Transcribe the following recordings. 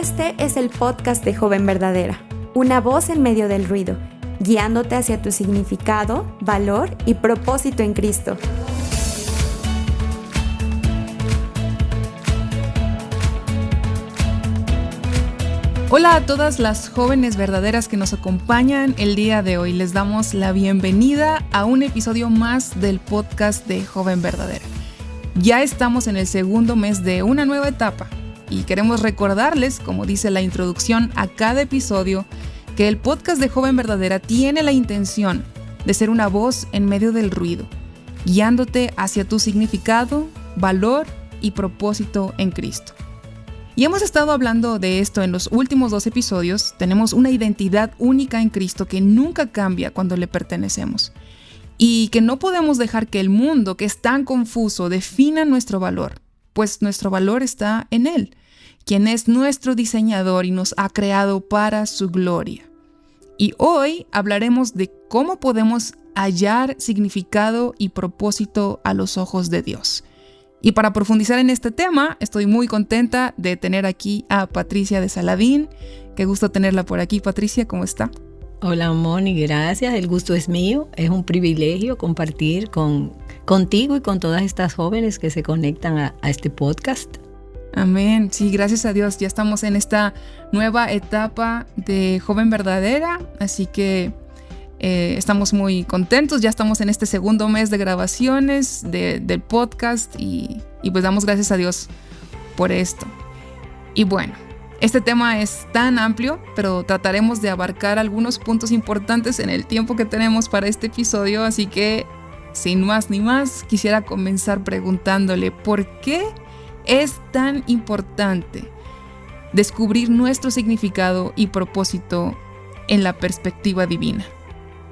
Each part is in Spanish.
Este es el podcast de Joven Verdadera, una voz en medio del ruido, guiándote hacia tu significado, valor y propósito en Cristo. Hola a todas las jóvenes verdaderas que nos acompañan el día de hoy. Les damos la bienvenida a un episodio más del podcast de Joven Verdadera. Ya estamos en el segundo mes de una nueva etapa y queremos recordarles, como dice la introducción a cada episodio, que el podcast de Joven Verdadera tiene la intención de ser una voz en medio del ruido, guiándote hacia tu significado, valor y propósito en Cristo. Y hemos estado hablando de esto en los últimos 2 episodios. Tenemos una identidad única en Cristo que nunca cambia cuando le pertenecemos. Y que no podemos dejar que el mundo, que es tan confuso, defina nuestro valor, pues nuestro valor está en Él, quien es nuestro diseñador y nos ha creado para su gloria. Y hoy hablaremos de cómo podemos hallar significado y propósito a los ojos de Dios. Y para profundizar en este tema, estoy muy contenta de tener aquí a Patricia de Saladín. Qué gusto tenerla por aquí. Patricia, ¿cómo está? Hola, Moni, gracias. El gusto es mío. Es un privilegio compartir contigo y con todas estas jóvenes que se conectan a este podcast. Amén. Sí, gracias a Dios. Ya estamos en esta nueva etapa de Joven Verdadera, así que estamos muy contentos. Ya estamos en este segundo mes de grabaciones del podcast y pues damos gracias a Dios por esto. Y bueno, este tema es tan amplio, pero trataremos de abarcar algunos puntos importantes en el tiempo que tenemos para este episodio, así que sin más ni más, quisiera comenzar preguntándole ¿por qué es tan importante descubrir nuestro significado y propósito en la perspectiva divina?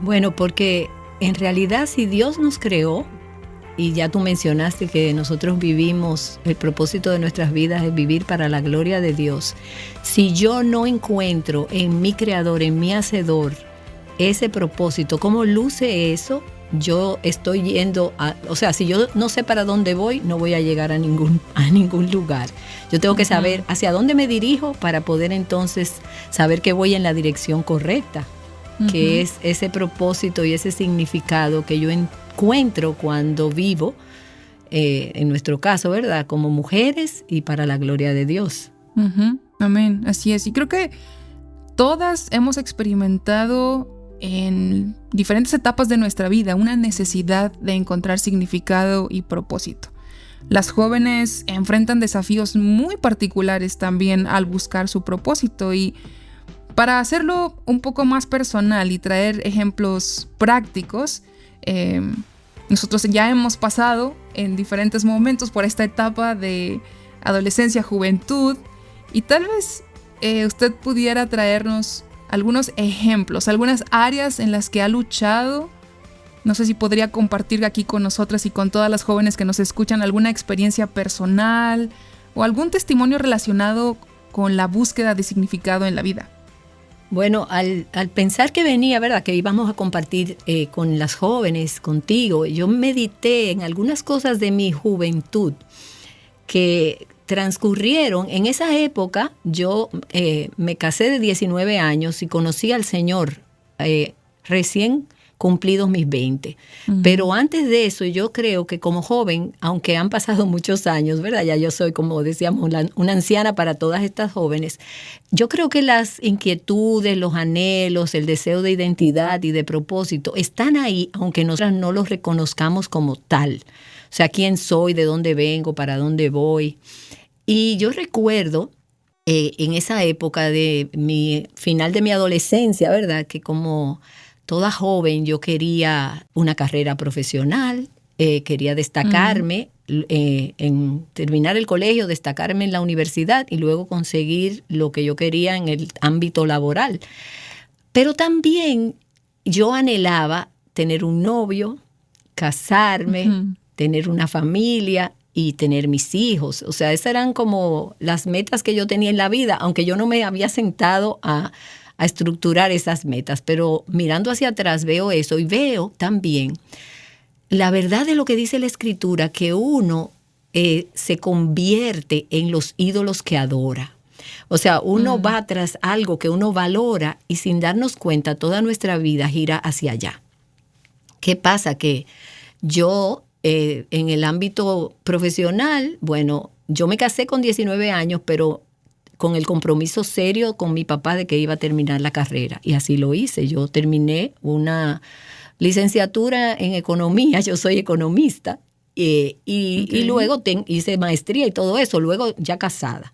Bueno, porque en realidad si Dios nos creó, y ya tú mencionaste que nosotros vivimos, el propósito de nuestras vidas es vivir para la gloria de Dios. Si yo no encuentro en mi Creador, en mi Hacedor, ese propósito, ¿cómo luce eso? Yo estoy yendo si yo no sé para dónde voy, no voy a llegar a ningún lugar. Yo tengo que saber hacia dónde me dirijo para poder entonces saber que voy en la dirección correcta, que es ese propósito y ese significado que yo encuentro cuando vivo, en nuestro caso, ¿verdad? Como mujeres y para la gloria de Dios. Amén, así es. Y creo que todas hemos experimentado en diferentes etapas de nuestra vida una necesidad de encontrar significado y propósito. Las jóvenes enfrentan desafíos muy particulares también al buscar su propósito, y para hacerlo un poco más personal y traer ejemplos prácticos, nosotros ya hemos pasado en diferentes momentos por esta etapa de adolescencia, juventud, y tal vez usted pudiera traernos algunos ejemplos, algunas áreas en las que ha luchado. No sé si podría compartir aquí con nosotras y con todas las jóvenes que nos escuchan alguna experiencia personal o algún testimonio relacionado con la búsqueda de significado en la vida. Bueno, al pensar que venía, ¿verdad?, que íbamos a compartir con las jóvenes, contigo, yo medité en algunas cosas de mi juventud que transcurrieron. En esa época yo me casé de 19 años y conocí al Señor recién cumplidos mis 20. Pero antes de eso, yo creo que como joven, aunque han pasado muchos años, ¿verdad? Ya yo soy, como decíamos, una anciana para todas estas jóvenes. Yo creo que las inquietudes, los anhelos, el deseo de identidad y de propósito están ahí, aunque nosotras no los reconozcamos como tal. O sea, quién soy, de dónde vengo, para dónde voy. Y yo recuerdo en esa época de mi final de mi adolescencia, ¿verdad?, que como toda joven yo quería una carrera profesional, quería destacarme en terminar el colegio, destacarme en la universidad y luego conseguir lo que yo quería en el ámbito laboral. Pero también yo anhelaba tener un novio, casarme, tener una familia y tener mis hijos. O sea, esas eran como las metas que yo tenía en la vida, aunque yo no me había sentado a estructurar esas metas. Pero mirando hacia atrás veo eso y veo también la verdad de lo que dice la Escritura, que uno se convierte en los ídolos que adora. O sea, uno va tras algo que uno valora y sin darnos cuenta toda nuestra vida gira hacia allá. ¿Qué pasa? Que yo en el ámbito profesional, bueno, yo me casé con 19 años, pero con el compromiso serio con mi papá de que iba a terminar la carrera. Y así lo hice. Yo terminé una licenciatura en economía, yo soy economista, y luego hice maestría y todo eso, luego ya casada.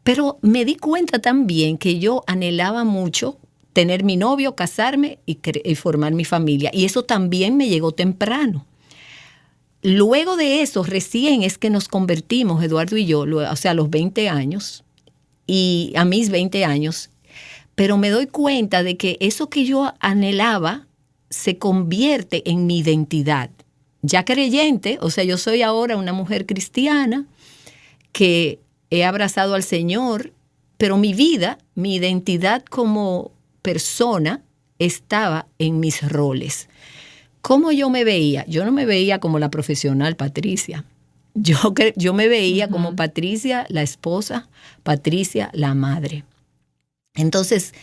Pero me di cuenta también que yo anhelaba mucho tener mi novio, casarme y formar mi familia. Y eso también me llegó temprano. Luego de eso, recién es que nos convertimos, Eduardo y yo, o sea, a los 20 años, y a mis 20 años, pero me doy cuenta de que eso que yo anhelaba se convierte en mi identidad. Ya creyente, o sea, yo soy ahora una mujer cristiana que he abrazado al Señor, pero mi vida, mi identidad como persona estaba en mis roles. ¿Cómo yo me veía? Yo no me veía como la profesional Patricia. Yo me veía como Patricia, la esposa, Patricia, la madre. Entonces,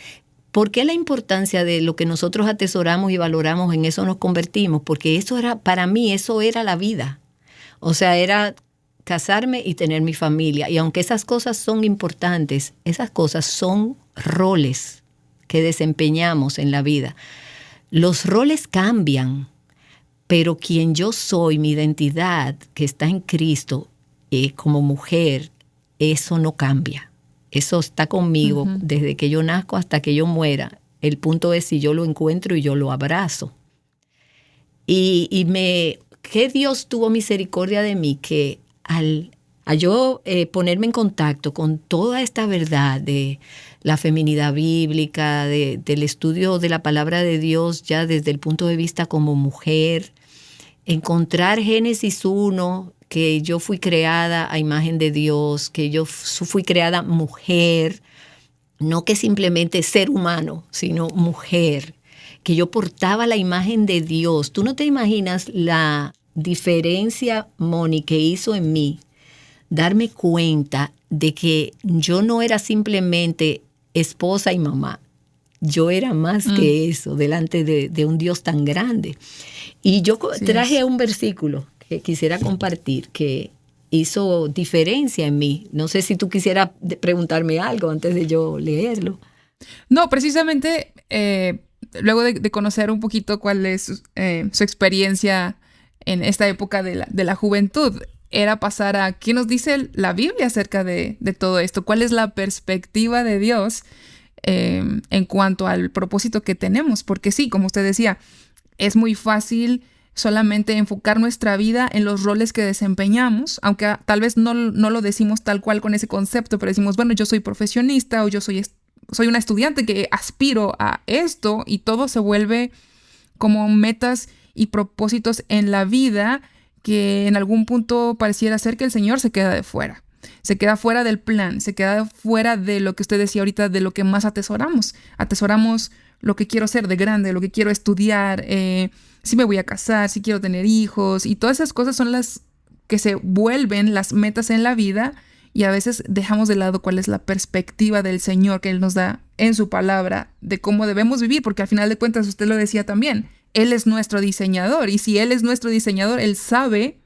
¿por qué la importancia de lo que nosotros atesoramos y valoramos, en eso nos convertimos? Porque eso era, para mí, eso era la vida. O sea, era casarme y tener mi familia. Y aunque esas cosas son importantes, esas cosas son roles que desempeñamos en la vida. Los roles cambian, pero quien yo soy, mi identidad que está en Cristo como mujer, eso no cambia. Eso está conmigo desde que yo nazco hasta que yo muera. El punto es si yo lo encuentro y yo lo abrazo. Que Dios tuvo misericordia de mí, que al yo ponerme en contacto con toda esta verdad de la feminidad bíblica, del estudio de la palabra de Dios ya desde el punto de vista como mujer, encontrar Génesis 1, que yo fui creada a imagen de Dios, que yo fui creada mujer, no que simplemente ser humano, sino mujer, que yo portaba la imagen de Dios. Tú no te imaginas la diferencia, Moni, que hizo en mí darme cuenta de que yo no era simplemente esposa y mamá. Yo era más que eso, delante de un Dios tan grande. Y yo traje un versículo que quisiera compartir, que hizo diferencia en mí. No sé si tú quisieras preguntarme algo antes de yo leerlo. No, precisamente luego de conocer un poquito cuál es su experiencia en esta época de la juventud, era pasar a qué nos dice la Biblia acerca de todo esto, cuál es la perspectiva de Dios en cuanto al propósito que tenemos. Porque sí, como usted decía, es muy fácil solamente enfocar nuestra vida en los roles que desempeñamos, aunque tal vez no lo decimos tal cual con ese concepto, pero decimos, bueno, yo soy profesionista o yo soy una estudiante que aspiro a esto, y todo se vuelve como metas y propósitos en la vida que en algún punto pareciera ser que el Señor se queda de fuera. Se queda fuera del plan, se queda fuera de lo que usted decía ahorita, de lo que más atesoramos. Atesoramos lo que quiero ser de grande, lo que quiero estudiar, si me voy a casar, si quiero tener hijos, y todas esas cosas son las que se vuelven las metas en la vida, y a veces dejamos de lado cuál es la perspectiva del Señor que Él nos da en su palabra de cómo debemos vivir, porque al final de cuentas usted lo decía también, Él es nuestro diseñador, y si Él es nuestro diseñador, Él sabe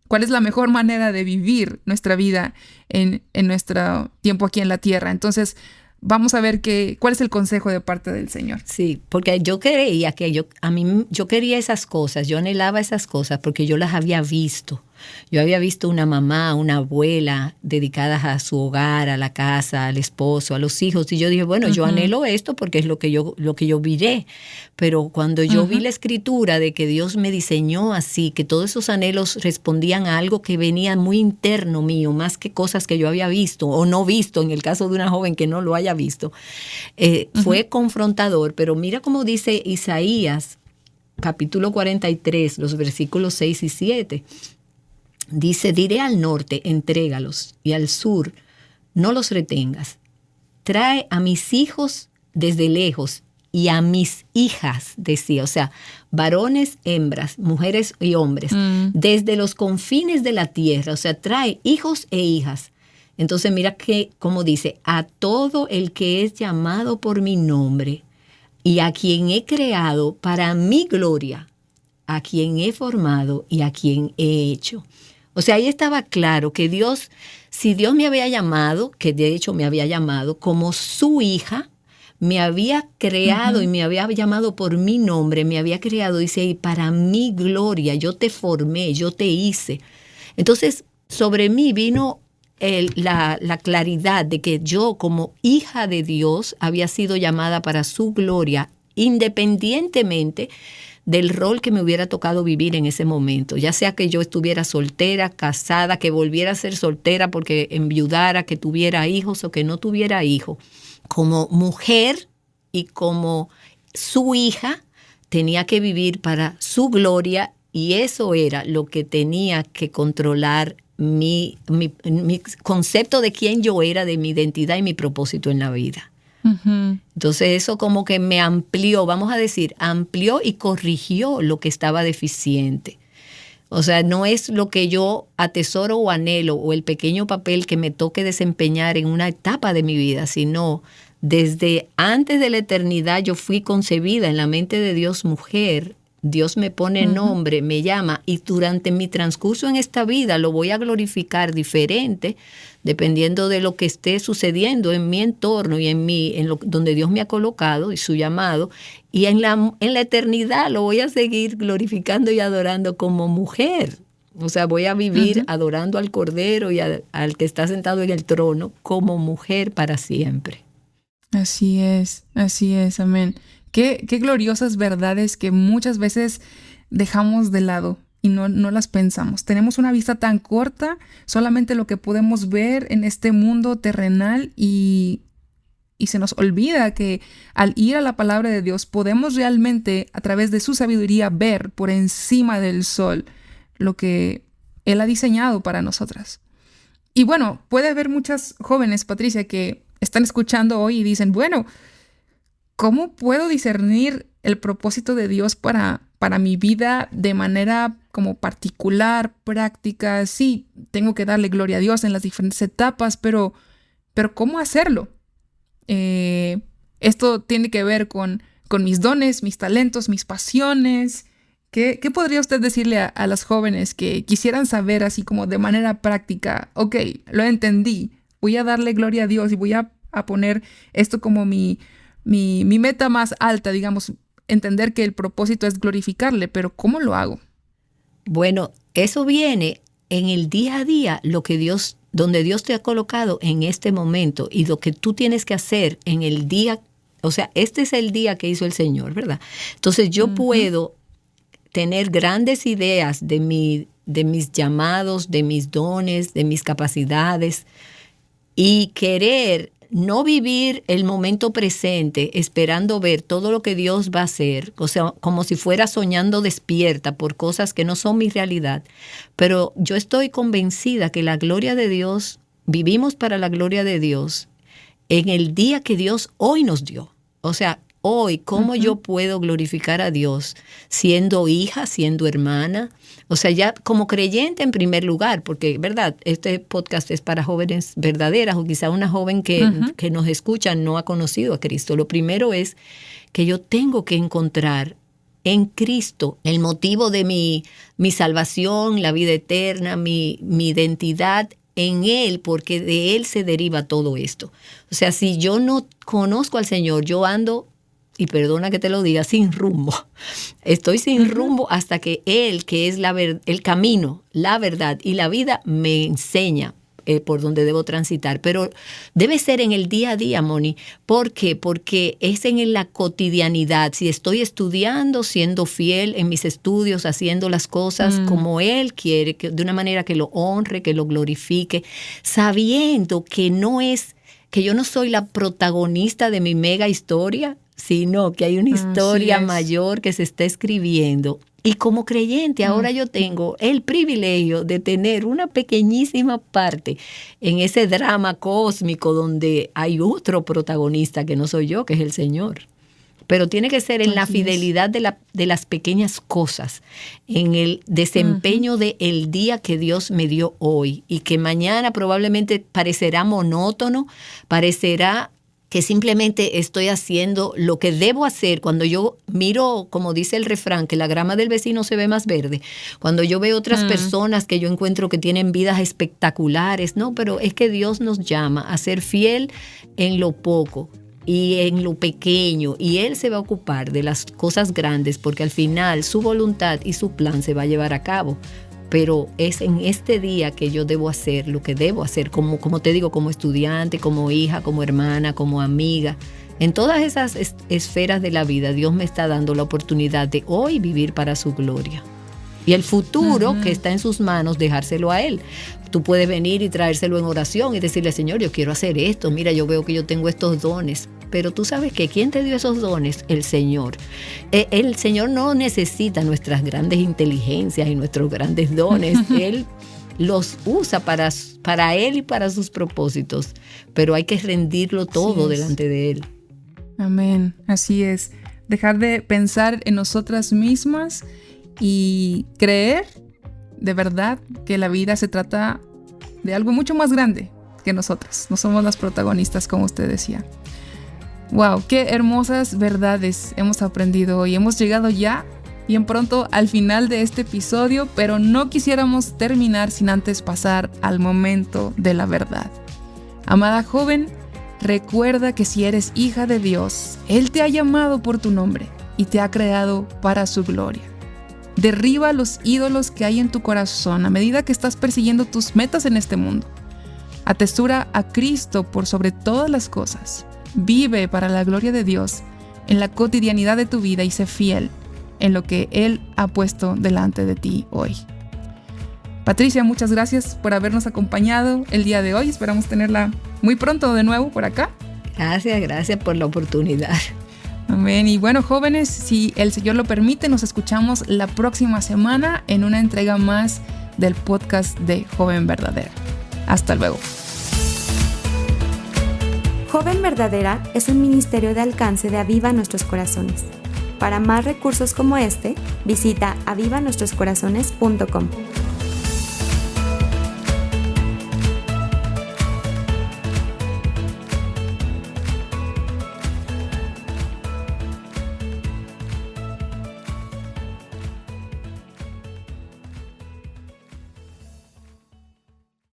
cuál es la mejor manera de vivir nuestra vida en nuestro tiempo aquí en la tierra. Entonces, vamos a ver cuál es el consejo de parte del Señor. Sí, porque yo creía que yo quería esas cosas, yo anhelaba esas cosas porque yo las había visto. Yo había visto una mamá, una abuela dedicadas a su hogar, a la casa, al esposo, a los hijos. Y yo dije, bueno, yo anhelo esto porque es lo que yo viré. Pero cuando yo vi la escritura de que Dios me diseñó así, que todos esos anhelos respondían a algo que venía muy interno mío, más que cosas que yo había visto o no visto, en el caso de una joven que no lo haya visto, fue confrontador. Pero mira cómo dice Isaías, capítulo 43, los versículos 6 y 7. Dice, diré al norte, entrégalos, y al sur, no los retengas. Trae a mis hijos desde lejos y a mis hijas, decía, o sea, varones, hembras, mujeres y hombres, desde los confines de la tierra, o sea, trae hijos e hijas. Entonces mira que, como dice, a todo el que es llamado por mi nombre y a quien he creado para mi gloria, a quien he formado y a quien he hecho. O sea, ahí estaba claro que Dios, si Dios me había llamado, que de hecho me había llamado como su hija, me había creado y me había llamado por mi nombre, me había creado, dice, y para mi gloria, yo te formé, yo te hice. Entonces, sobre mí vino la claridad de que yo como hija de Dios había sido llamada para su gloria, independientemente del rol que me hubiera tocado vivir en ese momento, ya sea que yo estuviera soltera, casada, que volviera a ser soltera porque enviudara, que tuviera hijos o que no tuviera hijos. Como mujer y como su hija tenía que vivir para su gloria y eso era lo que tenía que controlar mi concepto de quién yo era, de mi identidad y mi propósito en la vida. Entonces eso como que me amplió, vamos a decir, amplió y corrigió lo que estaba deficiente. O sea, no es lo que yo atesoro o anhelo o el pequeño papel que me toque desempeñar en una etapa de mi vida, sino desde antes de la eternidad yo fui concebida en la mente de Dios mujer. Dios me pone nombre, me llama y durante mi transcurso en esta vida lo voy a glorificar diferente dependiendo de lo que esté sucediendo en mi entorno y donde Dios me ha colocado y su llamado. Y en la eternidad lo voy a seguir glorificando y adorando como mujer. O sea, voy a vivir adorando al Cordero y al que está sentado en el trono como mujer para siempre. Así es, amén. Qué gloriosas verdades que muchas veces dejamos de lado y no las pensamos. Tenemos una vista tan corta, solamente lo que podemos ver en este mundo terrenal y se nos olvida que al ir a la palabra de Dios podemos realmente a través de su sabiduría ver por encima del sol lo que Él ha diseñado para nosotras. Y bueno, puede haber muchas jóvenes, Patricia, que están escuchando hoy y dicen, bueno, ¿cómo puedo discernir el propósito de Dios para mi vida de manera como particular, práctica? Sí, tengo que darle gloria a Dios en las diferentes etapas, pero ¿cómo hacerlo? Esto tiene que ver con mis dones, mis talentos, mis pasiones. ¿Qué podría usted decirle a las jóvenes que quisieran saber así como de manera práctica? Ok, lo entendí, voy a darle gloria a Dios y voy a poner esto como mi meta más alta, digamos, entender que el propósito es glorificarle, pero ¿cómo lo hago? Bueno, eso viene en el día a día, donde Dios te ha colocado en este momento y lo que tú tienes que hacer en el día, o sea, este es el día que hizo el Señor, ¿verdad? Entonces yo puedo tener grandes ideas de mis llamados, de mis dones, de mis capacidades y querer no vivir el momento presente esperando ver todo lo que Dios va a hacer, o sea, como si fuera soñando despierta por cosas que no son mi realidad. Pero yo estoy convencida que la gloria de Dios, vivimos para la gloria de Dios en el día que Dios hoy nos dio. O sea, hoy, ¿cómo yo puedo glorificar a Dios siendo hija, siendo hermana? O sea, ya como creyente en primer lugar, porque, ¿verdad? Este podcast es para jóvenes verdaderas o quizá una joven que nos escucha no ha conocido a Cristo. Lo primero es que yo tengo que encontrar en Cristo el motivo de mi salvación, la vida eterna, mi identidad en Él, porque de Él se deriva todo esto. O sea, si yo no conozco al Señor, yo ando, y perdona que te lo diga, sin rumbo. Estoy sin rumbo hasta que Él, que es el camino, la verdad y la vida, me enseña por donde debo transitar. Pero debe ser en el día a día, Moni. ¿Por qué? Porque es en la cotidianidad. Si estoy estudiando, siendo fiel en mis estudios, haciendo las cosas como Él quiere, de una manera que lo honre, que lo glorifique, sabiendo que yo no soy la protagonista de mi mega historia, sino que hay una historia mayor que se está escribiendo. Y como creyente, ahora yo tengo el privilegio de tener una pequeñísima parte en ese drama cósmico donde hay otro protagonista que no soy yo, que es el Señor. pero tiene que ser en la fidelidad de las pequeñas cosas, en el desempeño del día que Dios me dio hoy, y que mañana probablemente parecerá monótono, parecerá que simplemente estoy haciendo lo que debo hacer. Cuando yo miro, como dice el refrán, que la grama del vecino se ve más verde, cuando yo veo otras personas que yo encuentro que tienen vidas espectaculares, no, pero es que Dios nos llama a ser fiel en lo poco y en lo pequeño, y Él se va a ocupar de las cosas grandes, porque al final su voluntad y su plan se va a llevar a cabo. Pero es en este día que yo debo hacer lo que debo hacer, como te digo, como estudiante, como hija, como hermana, como amiga. En todas esas esferas de la vida, Dios me está dando la oportunidad de hoy vivir para su gloria. Y el futuro que está en sus manos, dejárselo a Él. Tú puedes venir y traérselo en oración y decirle, Señor, yo quiero hacer esto. Mira, yo veo que yo tengo estos dones. Pero tú sabes que ¿quién te dio esos dones? El Señor. El Señor no necesita nuestras grandes inteligencias y nuestros grandes dones. Él los usa para Él y para sus propósitos. Pero hay que rendirlo todo delante de Él. Amén. Así es. Dejar de pensar en nosotras mismas y creer de verdad que la vida se trata de algo mucho más grande que nosotras. No somos las protagonistas, como usted decía. Wow, qué hermosas verdades hemos aprendido hoy. Hemos llegado ya bien pronto al final de este episodio, pero no quisiéramos terminar sin antes pasar al momento de la verdad. Amada joven, recuerda que si eres hija de Dios, Él te ha llamado por tu nombre y te ha creado para su gloria. Derriba los ídolos que hay en tu corazón a medida que estás persiguiendo tus metas en este mundo. Atesora a Cristo por sobre todas las cosas. Vive para la gloria de Dios en la cotidianidad de tu vida y sé fiel en lo que Él ha puesto delante de ti hoy. Patricia, muchas gracias por habernos acompañado el día de hoy. Esperamos tenerla muy pronto de nuevo por acá. Gracias por la oportunidad. Amén. Y bueno, jóvenes, si el Señor lo permite, nos escuchamos la próxima semana en una entrega más del podcast de Joven Verdadera. Hasta luego. Joven Verdadera es un ministerio de alcance de Aviva Nuestros Corazones. Para más recursos como este, visita avivanuestroscorazones.com.